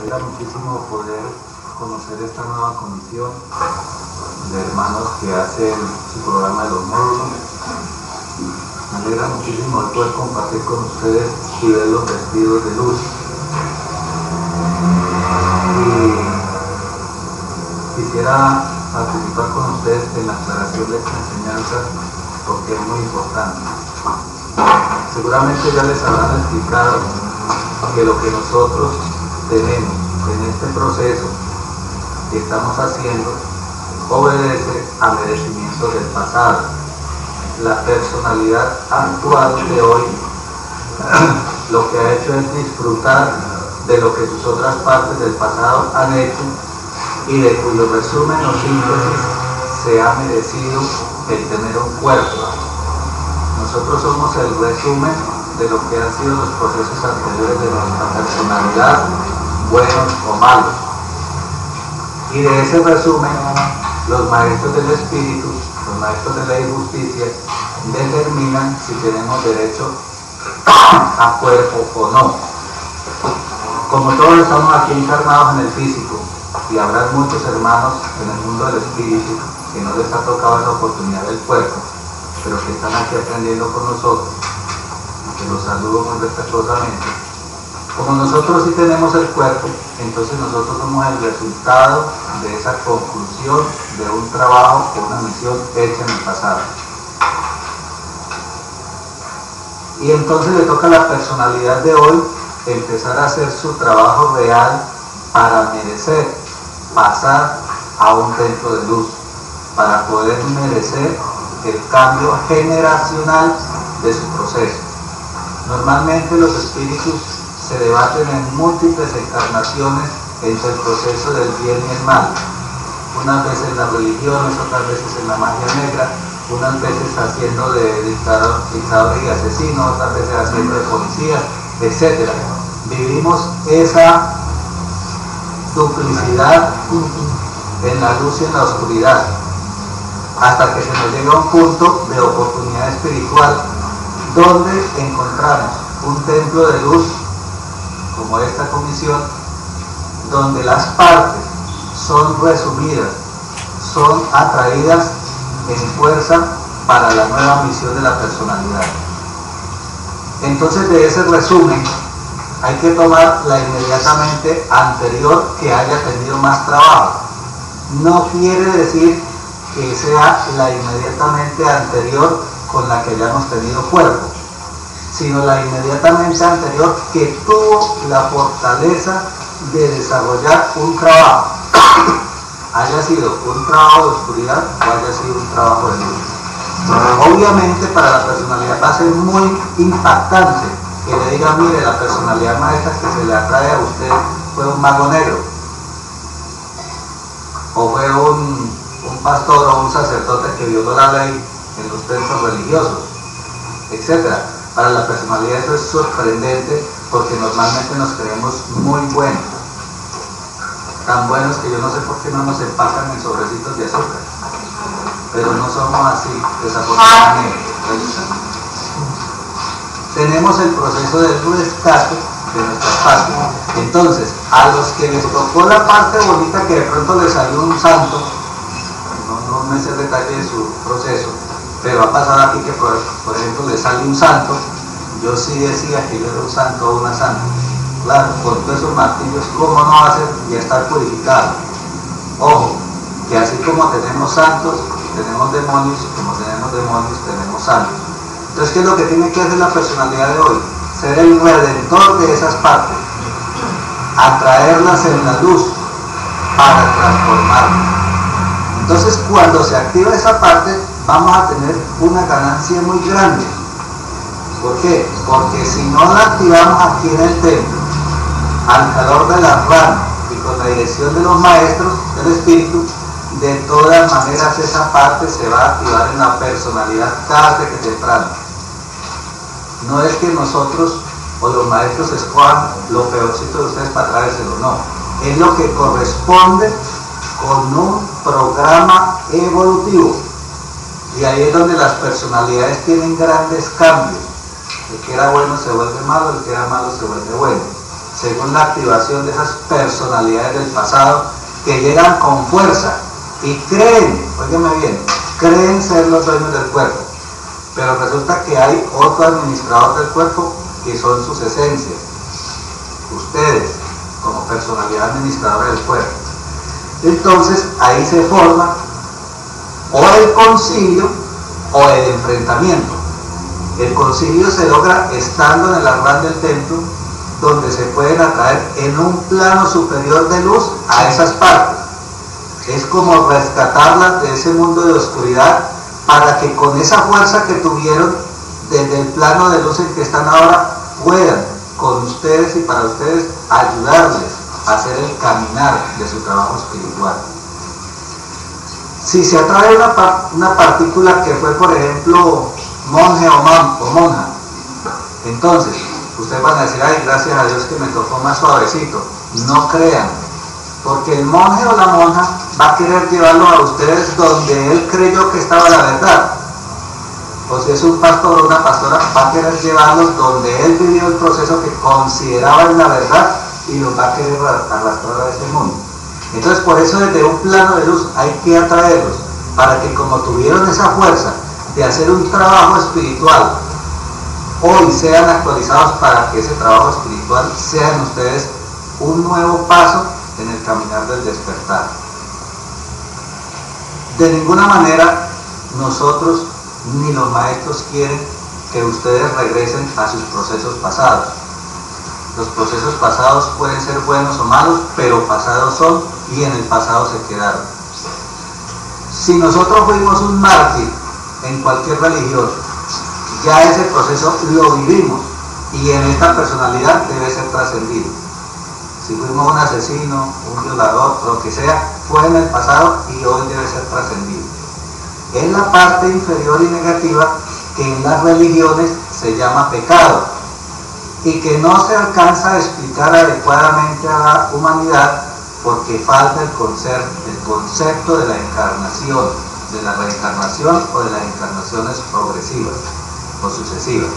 alegra muchísimo poder conocer esta nueva comisión de hermanos que hacen su programa de los módulos. Me alegra muchísimo el poder compartir con ustedes y ver los vestidos de luz. Y quisiera participar con ustedes en la aclaración de esta enseñanza porque es muy importante. Seguramente ya les habrán explicado que lo que nosotros tenemos en este proceso que estamos haciendo obedece a merecimientos del pasado. La personalidad actual de hoy lo que ha hecho es disfrutar de lo que sus otras partes del pasado han hecho y de cuyo resumen o síntesis se ha merecido el tener un cuerpo. Nosotros somos el resumen de lo que han sido los procesos anteriores de nuestra personalidad, buenos o malos. Y de ese resumen, los maestros del espíritu, los maestros de ley y justicia, determinan si tenemos derecho a cuerpo o no. Como todos estamos aquí encarnados en el físico, y habrá muchos hermanos en el mundo del espíritu que no les ha tocado esa oportunidad del cuerpo, pero que están aquí aprendiendo con nosotros, y que los saludo muy respetuosamente. Como nosotros sí tenemos el cuerpo, entonces nosotros somos el resultado de esa conclusión de un trabajo o una misión hecha en el pasado. Y entonces le toca a la personalidad de hoy empezar a hacer su trabajo real para merecer pasar a un templo de luz, para poder merecer el cambio generacional de su proceso. Normalmente los espíritus se debaten en múltiples encarnaciones entre el proceso del bien y el mal, unas veces en las religiones, otras veces en la magia negra, unas veces haciendo de dictadores y asesinos, otras veces haciendo de policías, etc. Vivimos esa duplicidad en la luz y en la oscuridad, hasta que se nos llega a un punto de oportunidad espiritual donde encontramos un templo de luz como esta comisión, donde las partes son resumidas, son atraídas en fuerza para la nueva misión de la personalidad. Entonces, de ese resumen hay que tomar la inmediatamente anterior que haya tenido más trabajo. No quiere decir que sea la inmediatamente anterior con la que hayamos tenido cuerpo, sino la inmediatamente anterior que tuvo la fortaleza de desarrollar un trabajo, haya sido un trabajo de oscuridad o haya sido un trabajo de luz. Obviamente para la personalidad va a ser muy impactante que le diga, mire, la personalidad maestra que se le atrae a usted fue un mago negro, o fue un pastor o un sacerdote que violó la ley en los templos religiosos, etc. Para la personalidad eso es sorprendente porque normalmente nos creemos muy buenos, tan buenos que yo no sé por qué no nos empacan en sobrecitos de azúcar, pero no somos así, desafortunadamente. Tenemos el proceso del rescate de nuestras partes. Entonces, a los que les tocó la parte bonita que de pronto les salió un santo, no me sé el detalle de su proceso, pero ha pasado aquí que por ejemplo le sale un santo, yo sí decía que yo era un santo o una santa. Claro, con todos esos martillos, ¿cómo no hacer y estar purificado? Ojo, que así como tenemos santos, tenemos demonios, como tenemos demonios, tenemos santos. Entonces, ¿qué es lo que tiene que hacer la personalidad de hoy? Ser el redentor de esas partes, atraerlas en la luz para transformarlas. Entonces, cuando se activa esa parte, vamos a tener una ganancia muy grande. ¿Por qué? Porque si no la activamos aquí en el templo, al calor de la rama y con la dirección de los maestros del espíritu, de todas maneras esa parte se va a activar en la personalidad tarde que temprano. No es que nosotros o los maestros escojan lo peorcito de ustedes para traérselo, no. Es lo que corresponde con un programa evolutivo. Y ahí es donde las personalidades tienen grandes cambios. El que era bueno se vuelve malo, el que era malo se vuelve bueno. según la activación de esas personalidades del pasado que llegan con fuerza y creen, óigame bien, creen ser los dueños del cuerpo, pero resulta que hay otro administrador del cuerpo que son sus esencias, ustedes como personalidad administradora del cuerpo. Entonces ahí se forma o el concilio o el enfrentamiento. El concilio se logra estando en el arrán del templo, donde se pueden atraer en un plano superior de luz a esas partes. Es como rescatarlas de ese mundo de oscuridad para que con esa fuerza que tuvieron desde el plano de luz en que están ahora puedan con ustedes y para ustedes ayudarles a hacer el caminar de su trabajo espiritual. Si se atrae una partícula que fue, por ejemplo, monje o monja, entonces ustedes van a decir, ay, gracias a Dios que me tocó más suavecito. No crean, porque el monje o la monja va a querer llevarlo a ustedes donde él creyó que estaba la verdad. O si es un pastor o una pastora, va a querer llevarlos donde él vivió el proceso que consideraba en la verdad y los va a querer arrastrar a ese mundo. Entonces, por eso desde un plano de luz hay que atraerlos, para que como tuvieron esa fuerza de hacer un trabajo espiritual, hoy sean actualizados para que ese trabajo espiritual sean ustedes un nuevo paso en el caminar del despertar. De ninguna manera nosotros ni los maestros quieren que ustedes regresen a sus procesos pasados. Los procesos pasados pueden ser buenos o malos, pero pasados son y en el pasado se quedaron. Si nosotros fuimos un mártir en cualquier religión, ya ese proceso lo vivimos y en esta personalidad debe ser trascendido. Si fuimos un asesino, un violador, lo que sea, fue en el pasado y hoy debe ser trascendido. Es la parte inferior y negativa que en las religiones se llama pecado y que no se alcanza a explicar adecuadamente a la humanidad porque falta el concepto de la encarnación, de la reencarnación o de las encarnaciones progresivas o sucesivas.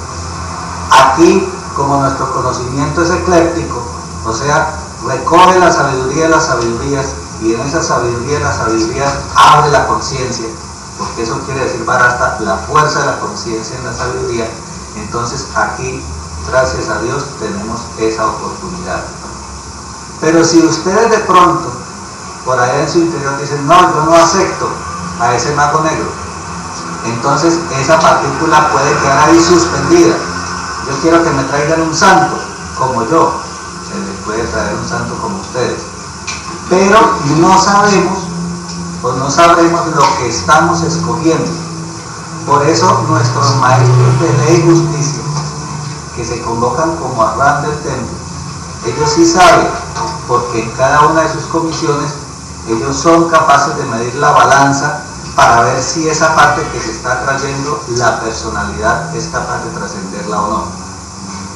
Aquí, como nuestro conocimiento es ecléptico, o sea, recoge la sabiduría de las sabidurías y en esa sabiduría de las sabidurías abre la conciencia, porque eso quiere decir barasta la fuerza de la conciencia en la sabiduría. Entonces aquí, gracias a Dios, tenemos esa oportunidad. Pero si ustedes de pronto, por allá en su interior dicen, no, yo no acepto a ese mago negro, entonces esa partícula puede quedar ahí suspendida. Yo quiero que me traigan un santo, como yo. Se les puede traer un santo como ustedes. Pero no sabemos o no sabremos lo que estamos escogiendo. Por eso nuestros maestros de ley y justicia, que se convocan como arrán del templo, ellos sí saben, porque en cada una de sus comisiones ellos son capaces de medir la balanza para ver si esa parte que se está trayendo, la personalidad es capaz de trascenderla o no.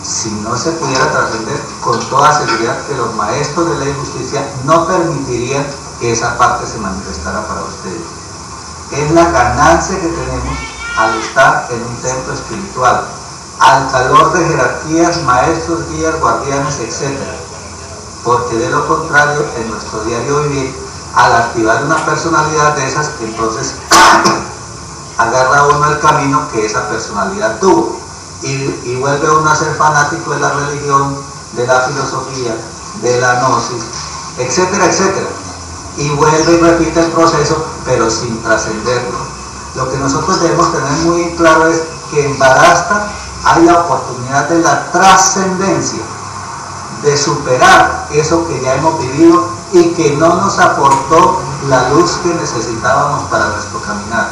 Si no se pudiera trascender, con toda seguridad que los maestros de ley y justicia no permitirían que esa parte se manifestara para ustedes. Es la ganancia que tenemos al estar en un templo espiritual, al calor de jerarquías, maestros, guías, guardianes, etc. Porque de lo contrario, en nuestro diario vivir, al activar una personalidad de esas, entonces agarra uno el camino que esa personalidad tuvo y vuelve uno a ser fanático de la religión, de la filosofía, de la gnosis, etcétera, etcétera, y vuelve y repite el proceso pero sin trascenderlo. Lo que nosotros debemos tener muy claro es que en Varasta hay la oportunidad de la trascendencia, de superar eso que ya hemos vivido y que no nos aportó la luz que necesitábamos para nuestro caminar.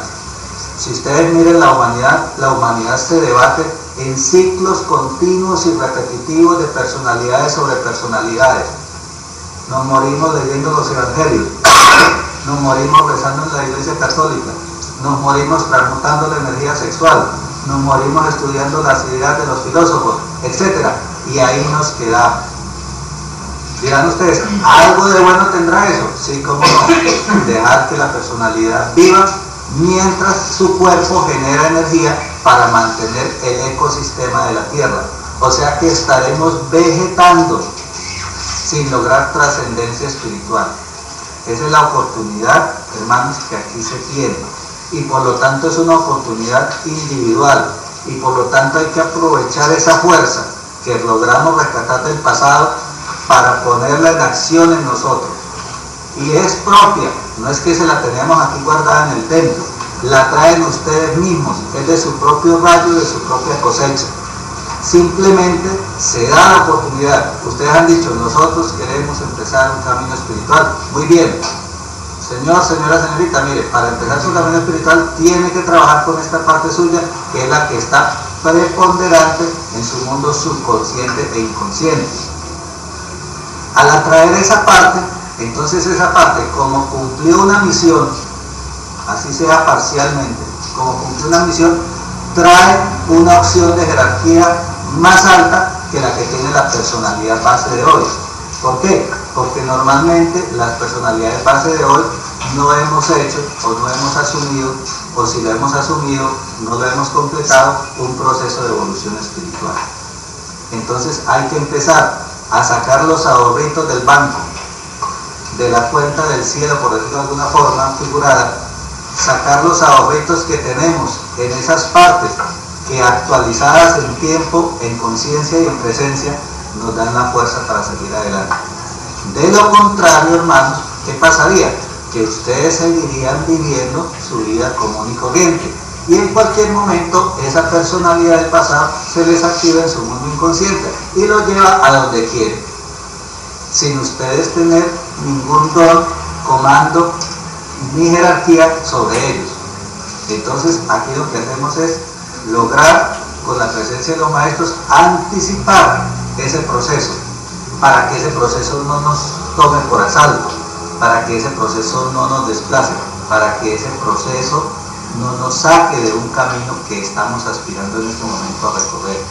Si ustedes miren la humanidad se debate en ciclos continuos y repetitivos de personalidades sobre personalidades. Nos morimos leyendo los evangelios, nos morimos rezando en la iglesia católica, nos morimos transmutando la energía sexual, nos morimos estudiando las ideas de los filósofos, etc. Y ahí nos quedamos. Dirán ustedes, ¿algo de bueno tendrá eso? Sí, cómo no. Dejar que la personalidad viva mientras su cuerpo genera energía para mantener el ecosistema de la Tierra. O sea que estaremos vegetando sin lograr trascendencia espiritual. Esa es la oportunidad, hermanos, que aquí se tiene, y por lo tanto es una oportunidad individual, y por lo tanto hay que aprovechar esa fuerza que logramos rescatar del pasado para ponerla en acción en nosotros. Y es propia, no es que se la tenemos aquí guardada en el templo, la traen ustedes mismos, es de su propio rayo, de su propia cosecha. Simplemente se da la oportunidad. Ustedes han dicho, nosotros queremos empezar un camino espiritual. Muy bien, señor, señora, señorita, mire, para empezar su camino espiritual tiene que trabajar con esta parte suya, que es la que está preponderante en su mundo subconsciente e inconsciente. Al atraer esa parte, entonces esa parte, como cumplió una misión, así sea parcialmente, como cumplió una misión, trae una opción de jerarquía más alta que la que tiene la personalidad base de hoy. ¿Por qué? Porque normalmente las personalidades base de hoy no hemos hecho o no hemos asumido, o si lo hemos asumido, no lo hemos completado, un proceso de evolución espiritual. Entonces hay que empezar a sacar los ahorritos del banco, de la cuenta del cielo, por decirlo de alguna forma figurada, sacar los ahorritos que tenemos en esas partes que, actualizadas en tiempo, en conciencia y en presencia, nos dan la fuerza para seguir adelante. De lo contrario, hermanos, ¿qué pasaría? Que ustedes seguirían viviendo su vida común y corriente, y en cualquier momento esa personalidad del pasado se les activa en su mundo inconsciente y lo lleva a donde quiere, sin ustedes tener ningún don, comando ni jerarquía sobre ellos. Entonces aquí lo que hacemos es lograr, con la presencia de los maestros, anticipar ese proceso, para que ese proceso no nos tome por asalto, para que ese proceso no nos desplace, para que ese proceso no nos saque de un camino que estamos aspirando en este momento a recorrer.